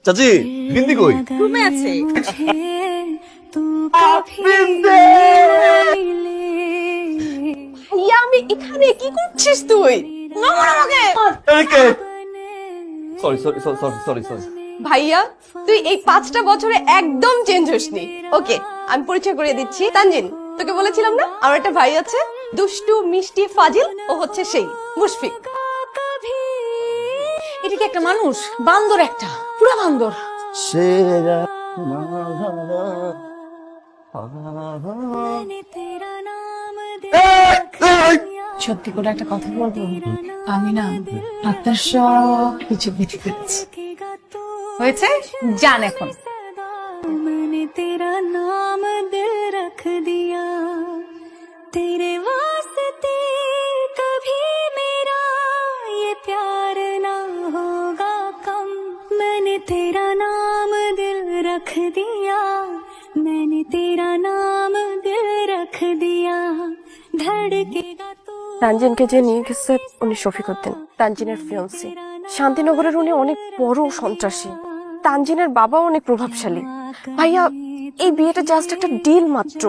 চাচি বিন্দি কই? রুমে আছে। ভাইয়া আমি এখানে, কি করছিস তুই? নমন আমাকে। Sorry sorry sorry sorry sorry. ভাইয়া তুই এই 5টা বছরে একদম চেঞ্জ হসনি। ওকে আমি পরিচয় করিয়ে দিচ্ছি, তানজিন। তোকে বলেছিলাম না আমার একটা ভাই আছে, দুষ্টু মিষ্টি ফাজিল, ও হচ্ছে সেই মুশফিক। এটা কি একটা মানুষ? বান্দর একটা, পুরা বান্দর। সত্যি করে একটা কথা বলবো, আমি না আপনার সব কিছু বুঝে ফেলেছি। হয়েছে, যান এখন। मैंने तेरा नाम दिल रख दिया, तेरे वास्ते कभी मेरा ये प्यार ना होगा कम। मैंने तेरा नाम दिल रख दिया, मैंने तेरा नाम दिल रख दिया, धड़केगा तू। তানজিনকে যে নিয়ে গেছে উনি শফিক উদ্দিন, তানজিনের ফিয়ান্সি। শান্তিনগরের উনি অনেক বড় সন্ত্রাসী, তানজিনের বাবা অনেক প্রভাবশালী। ভাইয়া এই বিয়েটা জাস্ট একটা ডিল মাত্র।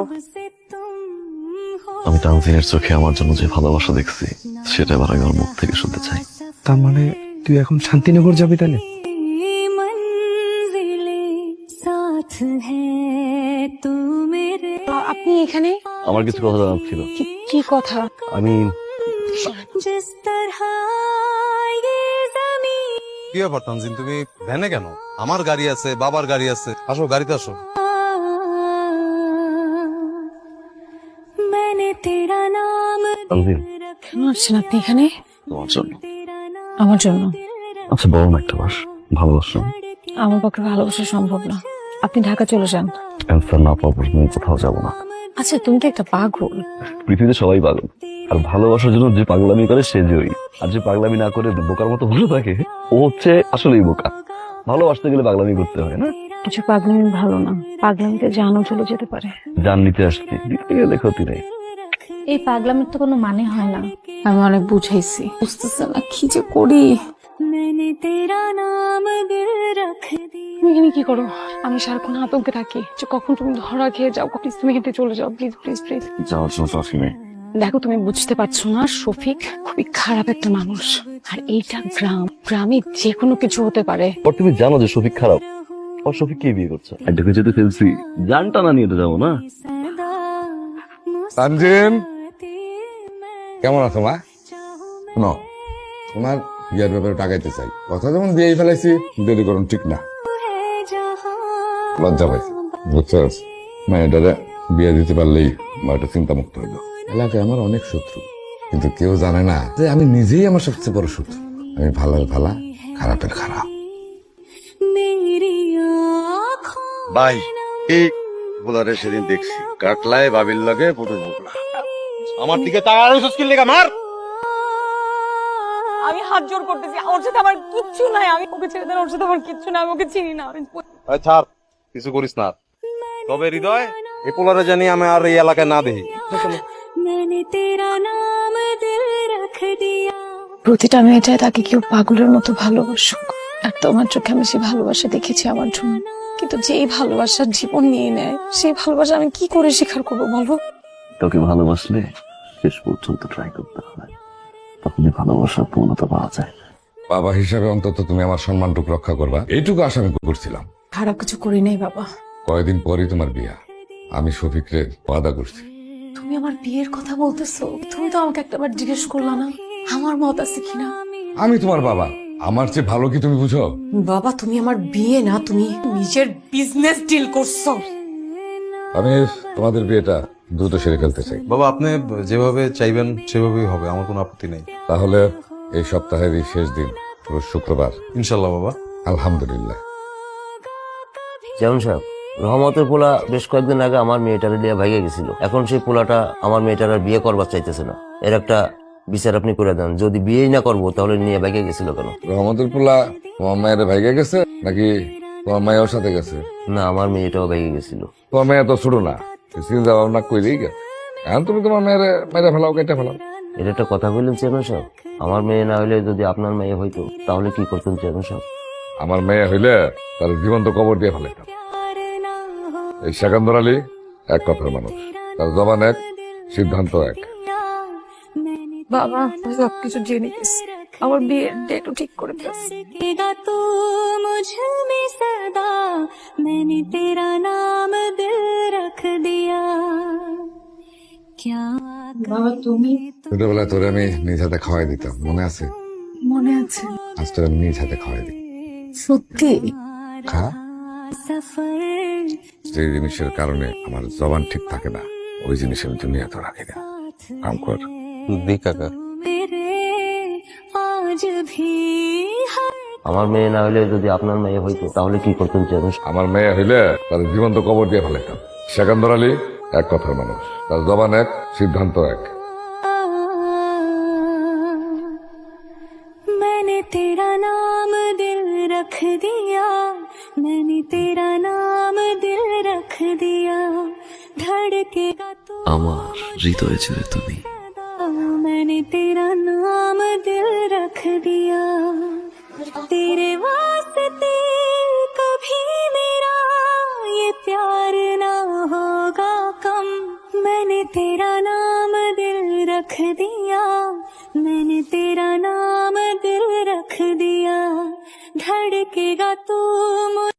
আমি তানজিনের চোখে আমার জন্য যে ভালোবাসা দেখছি সেটা এবার আমি ওর মুখ থেকে শুনতে চাই। তার মানে তুই এখন শান্তিনগর যাবি তাহলে? আপনি এখানে? আমার কিছু কথা জানার ছিল। কি কথা? আমি जिस तरह ये ज़मीन কি ব্যাপার তানজিন, তুমি ভ্যানে কেন? আমার গাড়ি আছে, বাবার গাড়ি আছে, আসো গাড়িতে আসো। मैंने तेरा नाम তানজিন কেন আসছেন আপনি এখানে? তোমার জন্য। আমার জন্য? আচ্ছা বড় না একটা বাস ভালোবাসো? আমার পক্ষে ভালোবাসা সম্ভব না, আপনি ঢাকা চলে যান। অ্যান্সার না পাওয়া পর্যন্ত কোথাও যাবো না। আচ্ছা তুমি তো একটা পাগল। পৃথিবীতে সবাই পাগল, আর ভালোবাসার জন্য যে পাগলামি করে সে জয়ী, আর যে পাগলামি না করে বোকার মতো বসে থাকে ও হচ্ছে আসলেই বোকা। ভালোবাসতে গেলে পাগলামি করতে হয় না? কিছু পাগলামি ভালো না, পাগলামিতে জানও চলে যেতে পারে। জান নিতে আসছি, দিতে গেলে ক্ষতি নেই। এই পাগলামির তো কোনো মানে হয় না। আমি অনেক বুঝাইছি, বুঝতেছে না কি যে করি। मैंने तेरा नाम दिल रख दिया। তুমি এখানে কি করো? আমি সারাক্ষণ আতঙ্কে থাকি যে কখন তুমি ধরা খেয়ে যাও। প্লিজ তুমি হেঁটে চলে যাও, প্লিজ প্লিজ প্লিজ। যাওয়ার জন্য তো আসি নাই। দেখো তুমি বুঝতে পারছো না, শফিক খুবই খারাপ একটা মানুষ, আর এইটা গ্রাম, গ্রামে যে কোনো কিছু হতে পারে। আর তুমি জানো যে শফিক খারাপ, আর শফিক কে বিয়ে করছে? এটাকে যেতে ফেলছি, জানটা না নিয়ে তো যাবো না। তানজিন কেমন আছো মা? শোনো, তোমার বিয়ের ব্যাপারে টাকাইতে চাই, কথা যেমন দিয়েই ফেলাইছি, দেরি করুন ঠিক না। লজ্জা পাইছি, বুঝতে পারছি। মেয়েটারে বিয়ে দিতে পারলেই মেয়েটা চিন্তা মুক্ত হইল। এলাকায় আমার অনেক শত্রু, কিন্তু কেউ জানে না যে আমি নিজেই আমার সবচেয়ে বড় শত্রু। আমি ভালোর ভালা, খারাপের খারাপ। मेरी आँखों ভাই এই বোলারে সেদিন দেখছি কাটলায় বাবির লগে পুটুর বুকলা আমার দিকে তাকার সুস্কিল লেগা মার। আমি হাত জোর করতেছি, ওর সাথে আমার কিচ্ছু নাই। আমি ওকে ছেড়ে দেন, ওর সাথে আমার কিচ্ছু নাই, আমি ওকে চিনি না। আরে ছাড়, কিছু করিস না। তবে হৃদয়, এই পোলারে জানি আমি আর এই এলাকায় না দেখি। मैंने तेरा नाम दिल रख दिया। প্রতিটা মেয়েটাই তাকে কেউ পাগলের মতো ভালোবাসুক, আর তোমার চোখে আমি সেই ভালোবাসা দেখেছি আমার জন্য। কিন্তু যেই ভালোবাসার জীবন নিয়ে নেয়, সেই ভালোবাসা আমি কি করে স্বীকার করবো বলো? তোকে ভালোবাসলে শেষ পর্যন্ত ট্রাই করতে হবে, তখনই ভালোবাসার পূর্ণতা পাওয়া যায়। বাবা হিসাবে অন্তত তুমি আমার সম্মানটুকু রক্ষা করবা, এইটুকু আশা আমি করছিলাম। খারাপ কিছু করি নাই বাবা। কয়েকদিন পরই তোমার বিয়া, আমি শফিকরে ওয়াদা করছি। তুমি আমার বিয়ের কথা বলতেছো? তুমি তো আমাকে একটাবার জিজ্ঞেস করলা না আমার মত আছে কিনা। আমি তোমার বাবা, আমার চেয়ে ভালো কি তুমি বুঝো? বাবা তুমি আমার বিয়ে না, তুমি নিজের বিজনেস ডিল করছো। আমি তোমাদের বিয়েটা দ্রুত সেরে ফেলতে চাই। বাবা আপনি যেভাবে চাইবেন সেভাবেই হবে, আমার কোনো আপত্তি নেই। তাহলে এই সপ্তাহের এই শেষ দিন, রোজ শুক্রবার। ইনশাল্লাহ বাবা। আলহামদুলিল্লাহ। যেমন সাহেব, রহমতের পোলা বেশ কয়েকদিন আগে আমার মেয়েটারে দিয়ে ভাইগে গেছিল। এখন সেই পোলাটা আমার মেয়েটার আর বিয়ে করবার চাইতেছে না। এর একটা বিচার আপনি করে দেন। যদি বিয়েই না করবো তাহলে নিয়ে ভাইগে গেছিল কেন? রহমতের পোলা তোমার মায়ের ভাইগে গেছে নাকি তোমার মায়ের সাথে গেছে? না, আমার মেয়েটাও ভাইগে গেছিল। তোমার মেয়ে তো ছোট না, চিন্তা ভাবনা করেই গেছে। এখন তুমি তোমার মেয়ের মেয়েরা ফেলাও, কেটে ফেলাও। এটা একটা কথা বললেন চেয়ারম্যান সাহেব। আমার মেয়ে না হলে যদি আপনার মেয়ে হইতো তাহলে কি করতেন চেয়ারম্যান সাহেব? আমার মেয়ে হইলে তার জীবন্ত কবর দিয়ে ফেলাইতাম। এই সেকান্দর আলী এক কথার মানুষ, তার জবান এক, সিদ্ধান্ত এক। বাবা সবকিছু জেনে গেছি, আমার বিয়ের ডেটও ঠিক করে ফেলছি। रखेगा तू मुझ में सदा मैंने तेरा नाम दिल रख दिया क्या বাবা তুমি ছোটবেলায় তোরে আমি নিজ হাতে খাওয়াই দিতাম, মনে আছে? মনে আছে? আজ তোরে আমি নিজ হাতে খাওয়াই দিই। সত্যি? খা। सफर যে জিনিসের কারণে আমার জবান ঠিক থাকে না, ওই জিনিস আমি দুনিয়া তো রাখি না। কাম কর। দি কাকা। मेरे आज भी हर আমার মেয়ে না হলে যদি আপনার মেয়ে হইতো তাহলে কি করতেন চেয়ারম্যান সাহেব? আমার মেয়ে হইলে তার জীবন্ত কবর দিয়ে ফেলাইতাম। সেকান্দর আলী এক কথার মানুষ, তার জবান এক, সিদ্ধান্ত এক। मैंने तेरा नाम दिल रख दिया मैंने तेरा नाम दिल रख दिया धड़केगा तू আমার হৃদয়ে ছিলে তুমি। मैंने तेरा नाम दिल रख दिया तेरे वास्ते कभी मेरा ये प्यार ना होगा कम मैंने तेरा नाम दिल रख दिया मैंने तेरा नाम दिल रख दिया धड़केगा तू